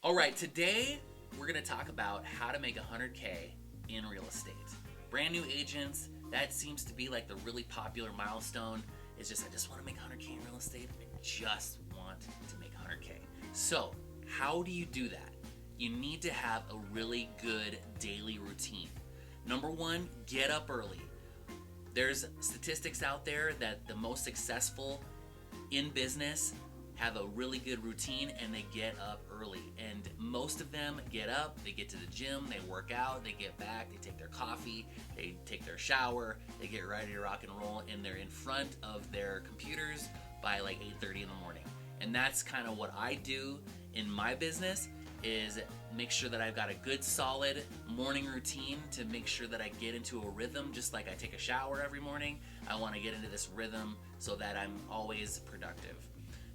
All right, today we're going to talk about how to make 100K in real estate. Brand new agents, that seems to be like the really popular milestone. It's just, I just want to make 100K in real estate. I just want to make 100K. So, how do you do that? You need to have a really good daily routine. Number one, get up early. There's statistics out there that the most successful in business have a really good routine and they get up early. And most of them get up, they get to the gym, they work out, they get back, they take their coffee, they take their shower, they get ready to rock and roll, and they're in front of their computers by like 8:30 in the morning. And that's kind of what I do in my business, is make sure that I've got a good solid morning routine to make sure that I get into a rhythm. Just like I take a shower every morning, I want to get into this rhythm so that I'm always productive.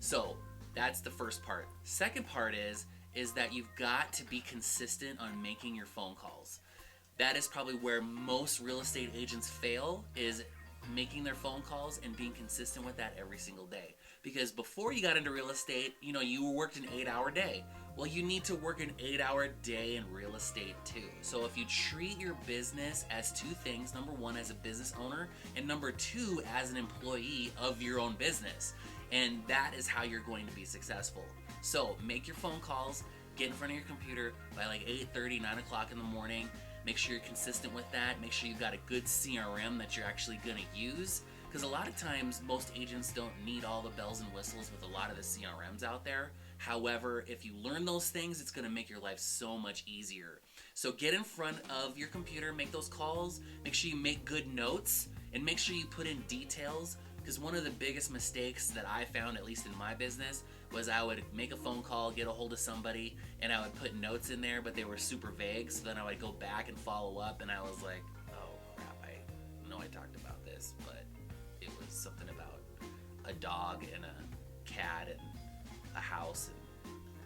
So that's the first part. Second part is that you've got to be consistent on making your phone calls. That is probably where most real estate agents fail, is making their phone calls and being consistent with that every single day. Because before you got into real estate, you worked an 8-hour day. Well, you need to work an 8-hour day in real estate too. So if you treat your business as two things, number one, as a business owner, and number two, as an employee of your own business, and that is how you're going to be successful. So make your phone calls, get in front of your computer by like 8:30, 9 o'clock in the morning. Make sure you're consistent with that. Make sure you've got a good CRM that you're actually going to use. Because a lot of times, most agents don't need all the bells and whistles with a lot of the CRMs out there. However, if you learn those things, it's going to make your life so much easier. So get in front of your computer, make those calls, make sure you make good notes, and make sure you put in details. Because one of the biggest mistakes that I found, at least in my business, was I would make a phone call, get a hold of somebody, and I would put notes in there, but they were super vague. So then I would go back and follow up, and I was like, oh crap, I know I talked about this, but it was something about a dog and a cat and a house, and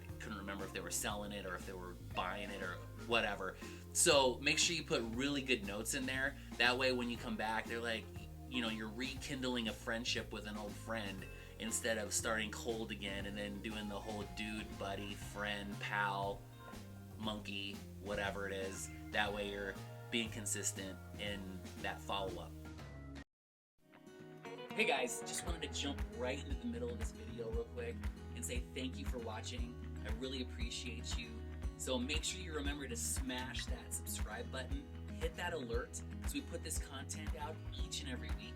I couldn't remember if they were selling it or if they were buying it or whatever. So make sure you put really good notes in there. That way when you come back, they're like, you're rekindling a friendship with an old friend instead of starting cold again and then doing the whole dude, buddy, friend, pal, monkey, whatever it is. That way you're being consistent in that follow-up. Hey guys, just wanted to jump right into the middle of this video real quick and say thank you for watching. I really appreciate you. So make sure you remember to smash that subscribe button, hit that alert, because we put this content out each and every week.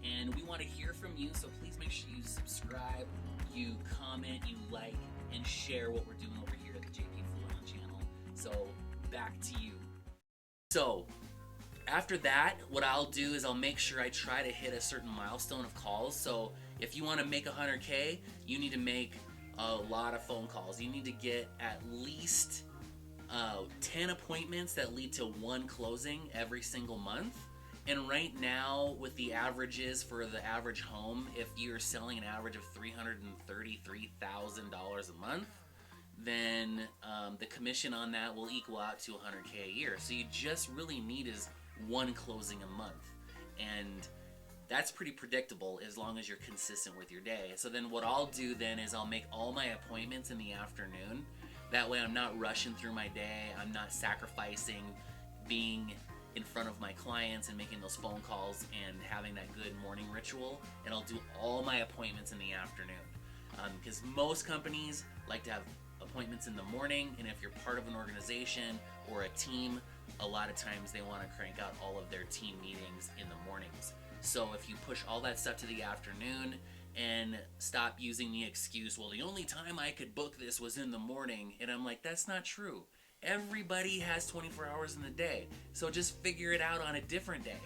And we want to hear from you, so please make sure you subscribe, you comment, you like, and share what we're doing over here at the JP Fluellen channel. So back to you. So after that, what I'll do is I'll make sure I try to hit a certain milestone of calls. So if you want to make 100K, you need to make a lot of phone calls. You need to get at least 10 appointments that lead to one closing every single month. And right now, with the averages for the average home, if you're selling an average of $333,000 a month, then the commission on that will equal out to 100K a year. So you just really need is one closing a month. And that's pretty predictable as long as you're consistent with your day. So then what I'll do then is I'll make all my appointments in the afternoon. That way I'm not rushing through my day. I'm not sacrificing being in front of my clients and making those phone calls and having that good morning ritual. And I'll do all my appointments in the afternoon. Because most companies like to have appointments in the morning, and if you're part of an organization or a team, a lot of times they want to crank out all of their team meetings in the mornings. So if you push all that stuff to the afternoon and stop using the excuse, well, the only time I could book this was in the morning, and I'm like, that's not true. Everybody has 24 hours in the day, so just figure it out on a different day.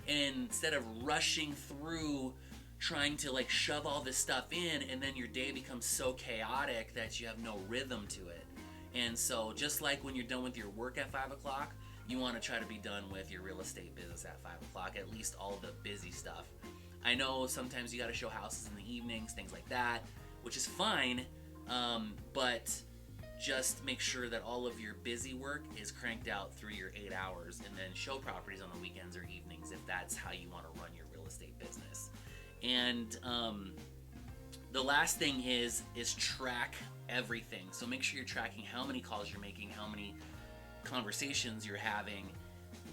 And instead of rushing through trying to like shove all this stuff in, and then your day becomes so chaotic that you have no rhythm to it. And so just like when you're done with your work at 5 o'clock, you want to try to be done with your real estate business at 5 o'clock, at least all the busy stuff. I know sometimes you got to show houses in the evenings, things like that, which is fine, but just make sure that all of your busy work is cranked out through your 8 hours, and then show properties on the weekends or evenings if that's how you want to run your real estate business. And the last thing is track everything. So make sure you're tracking how many calls you're making, how many conversations you're having,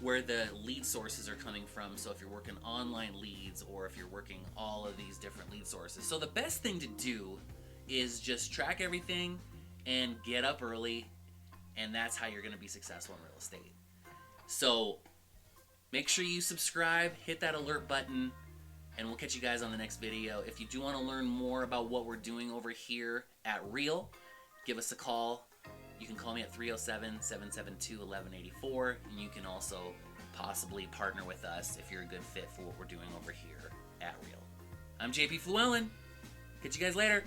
where the lead sources are coming from. So if you're working online leads or if you're working all of these different lead sources. So the best thing to do is just track everything and get up early, and that's how you're going to be successful in real estate. So make sure you subscribe, hit that alert button, and we'll catch you guys on the next video. If you do want to learn more about what we're doing over here at Real, give us a call. You can call me at 307-772-1184, and you can also possibly partner with us if you're a good fit for what we're doing over here at Real. I'm JP Fluellen. Catch you guys later.